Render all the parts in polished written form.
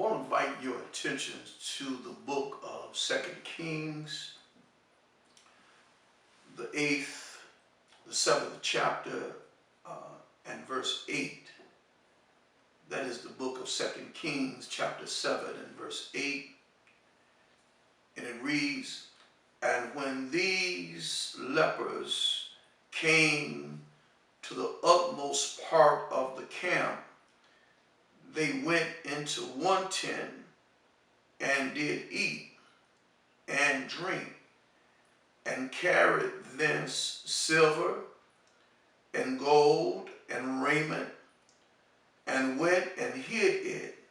want to invite your attention to the book of 2 Kings, the 8th, the 7th chapter, and verse 8. That is the book of 2 Kings, chapter 7 and verse 8. And it reads, "And when these lepers came to the utmost part of the camp, they went into one tent and did eat and drink, and carried thence silver and gold and raiment, and went and hid it,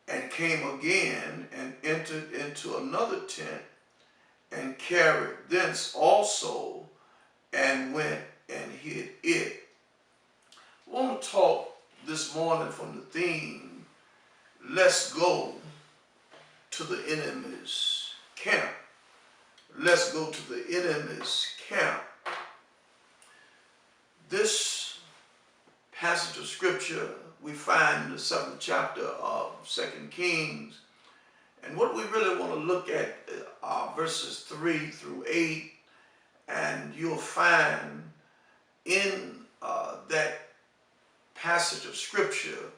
and came again and entered into another tent, and carried thence also, and went and hid it." I want to talk this morning from the theme, let's go to the enemy's camp. Let's go to the enemy's camp. This passage of scripture we find in the 7th chapter of 2 Kings. And what we really want to look at are verses 3 through 8. And you'll find in that passage of scripture,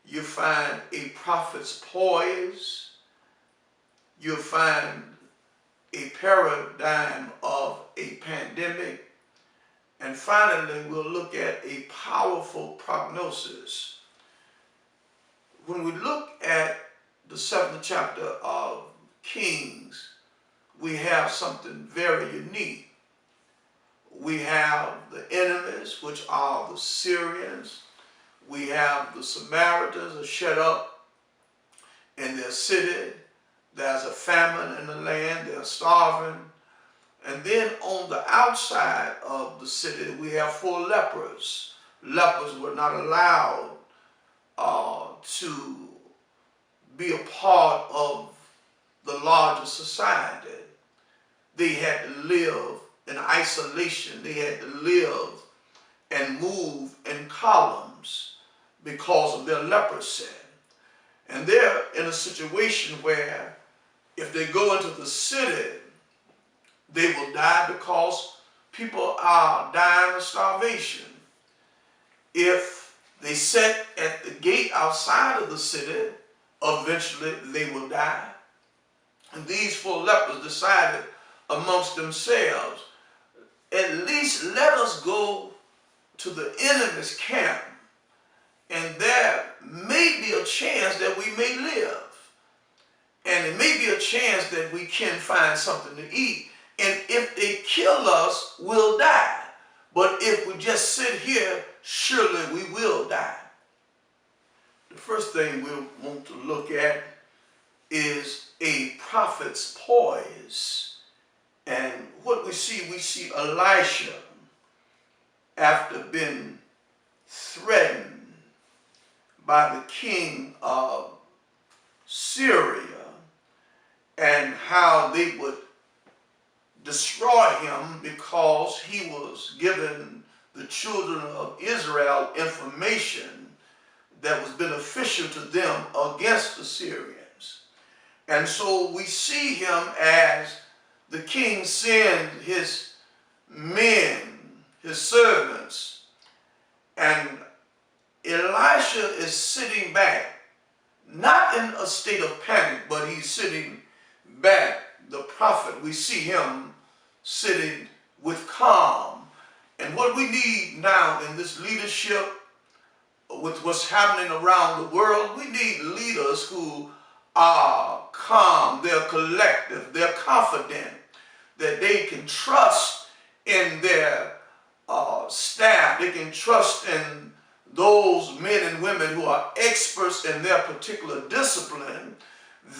you find a prophet's poise. You'll find a paradigm of a pandemic. And finally, we'll look at a powerful prognosis. When we look at the 7th chapter of Kings, we have something very unique. We have the enemies, which are the Syrians. We have the Samaritans are shut up in their city. There's a famine in the land. They're starving. And then on the outside of the city, we have 4 lepers. Lepers were not allowed to be a part of the larger society. They had to live in isolation. They had to live and move in columns because of their leprosy. And they're in a situation where if they go into the city, they will die because people are dying of starvation. If they sit at the gate outside of the city, eventually they will die. And these 4 lepers decided amongst themselves, at least let us go to the enemy's camp, and there may be a chance that we may live. And it may be a chance that we can find something to eat. And if they kill us, we'll die. But if we just sit here, surely we will die. The first thing we'll want to look at is a prophet's poise. And what we see Elisha, after being threatened by the king of Syria, and how they would destroy him because he was giving the children of Israel information that was beneficial to them against the Syrians. And so we see him as the king sent his men, his servants, and Elisha is sitting back, not in a state of panic, but he's sitting back. The prophet, we see him sitting with calm. And what we need now in this leadership, with what's happening around the world, we need leaders who are calm, they're collective, they're confident, that they can trust in their staff, they can trust in those men and women who are experts in their particular discipline,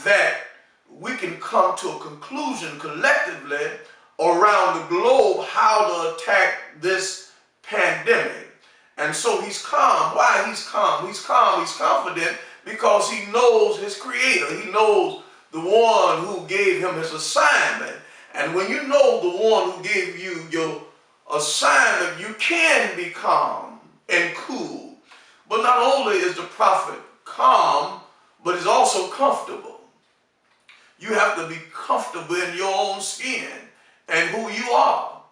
that we can come to a conclusion collectively around the globe how to attack this pandemic. And so he's calm. Why he's calm? He's calm, he's confident because he knows his creator. He knows the one who gave him his assignment. And when you know the one who gave you your assignment, you can be calm and cool. But not only is the prophet calm, but he's also comfortable. You have to be comfortable in your own skin and who you are.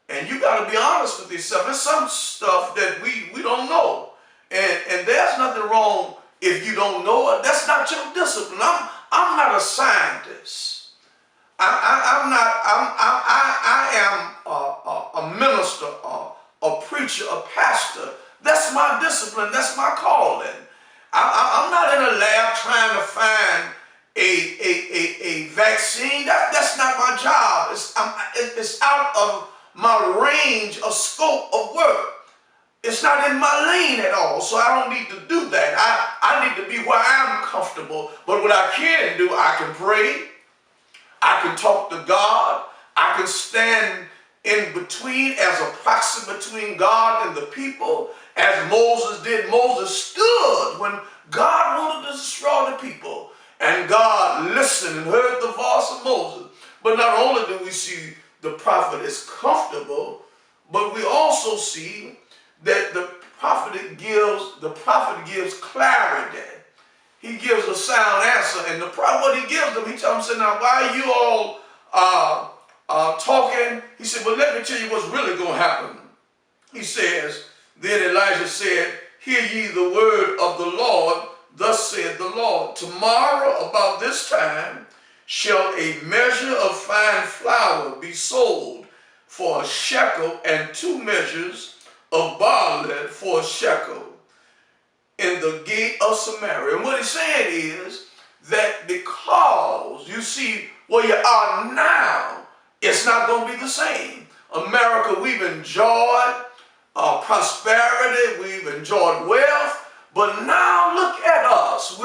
And you got to be honest with yourself. There's some stuff that we don't know. And there's nothing wrong if you don't know it. That's not your discipline. I'm not a scientist. I am a minister, a preacher, a pastor. That's my discipline. That's my calling. I'm not in a lab trying to find a vaccine. That's not my job. It's out of my range of scope of work. It's not in my lane at all, so I don't need to do that. I need to be where I'm comfortable. But what I can do, I can pray. I can talk to God. I can stand in between as a proxy between God and the people, as Moses did. Moses stood when God wanted to destroy the people, and God listened and heard the voice of Moses. But not only do we see the prophet is comfortable, but we also see that the prophet gives clarity. He gives a sound answer, and what he gives them, he tells them, now why are you all talking? He said, well, let me tell you what's really going to happen. He says, then Elijah said, hear ye the word of the Lord, thus saith the Lord, tomorrow about this time shall a measure of fine flour be sold for a shekel, and 2 measures of barley for a shekel in the gate of Samaria. And what he's saying is that because you see where you are now, it's not going to be the same. America, we've enjoyed prosperity, we've enjoyed wealth, but now look at us.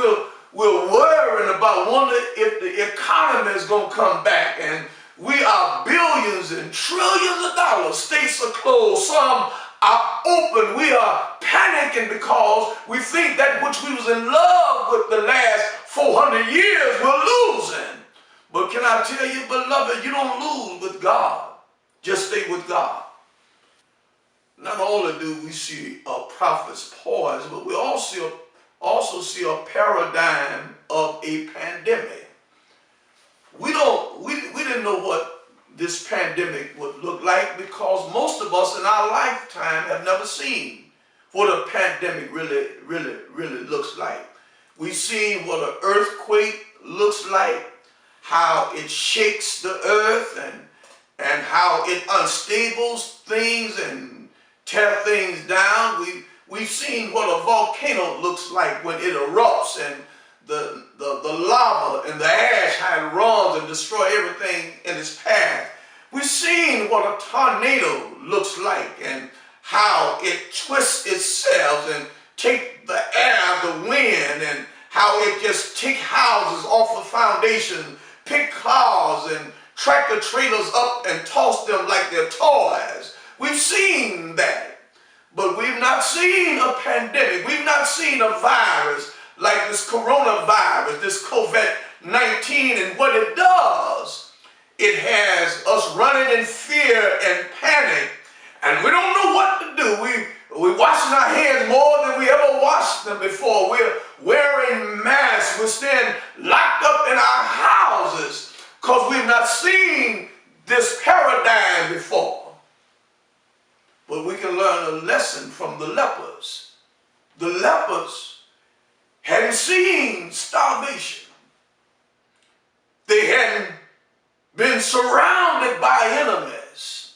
We're worrying about wondering if the economy is going to come back, and we are billions and trillions of dollars. States are closed, some are open. We are panicking because we think that which we was in love with the last 400 years, we're losing. But can I tell you, beloved, you don't lose with God. Just stay with God. Not only do we see a prophet's poise, but we also see a paradigm of a pandemic. We didn't know what this pandemic would look like because most of us in our lifetime have never seen what a pandemic really looks like. We've seen what an earthquake looks like, how it shakes the earth and how it unstables things and tear things down. We've seen what a volcano looks like when it erupts and the lava and the ash, how it runs and destroys everything in its path. We've seen what a tornado looks like and how it twists itself and take the air, the wind, and how it just take houses off the foundation, pick cars and tractor trailers up and toss them like they're toys. We've seen that, but we've not seen a pandemic. We've not seen a virus like this coronavirus, this COVID-19, and what it does, it has us running in fear and panic, and we don't know what to do. We're washing our hands more than we ever washed them before. We're wearing masks. We're staying locked up in our houses because we've not seen this paradigm before. But we can learn a lesson from the lepers. The lepers hadn't seen starvation. They hadn't been surrounded by enemies.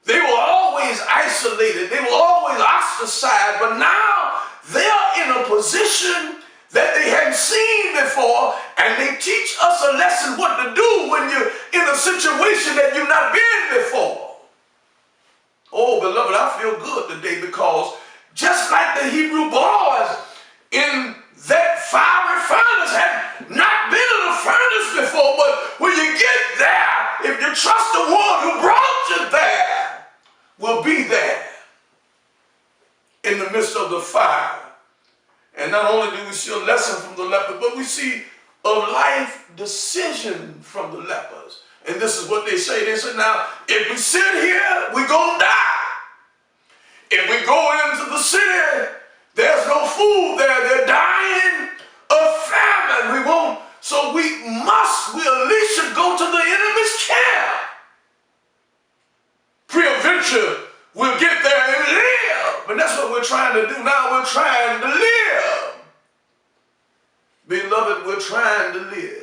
They were always isolated. They were always ostracized. But now they are in a position that they hadn't seen before, and they teach us a lesson what to do when you're in a situation that you've not been before. Oh, beloved, I feel good today because just like the Hebrew boys in that fiery furnace had not been in a furnace before, but when you get there, if you trust the one who brought you there, will be there in the midst of the fire. And not only do we see a lesson from the lepers, but we see a life decision from the lepers. And this is what they say. They say, now, if we sit here, we're going to die. If we go into the city, there's no food there. They're dying of famine. we at least should go to the enemy's camp. Pre-adventure, we'll get there and live. And that's what we're trying to do now. We're trying to live. Beloved, we're trying to live.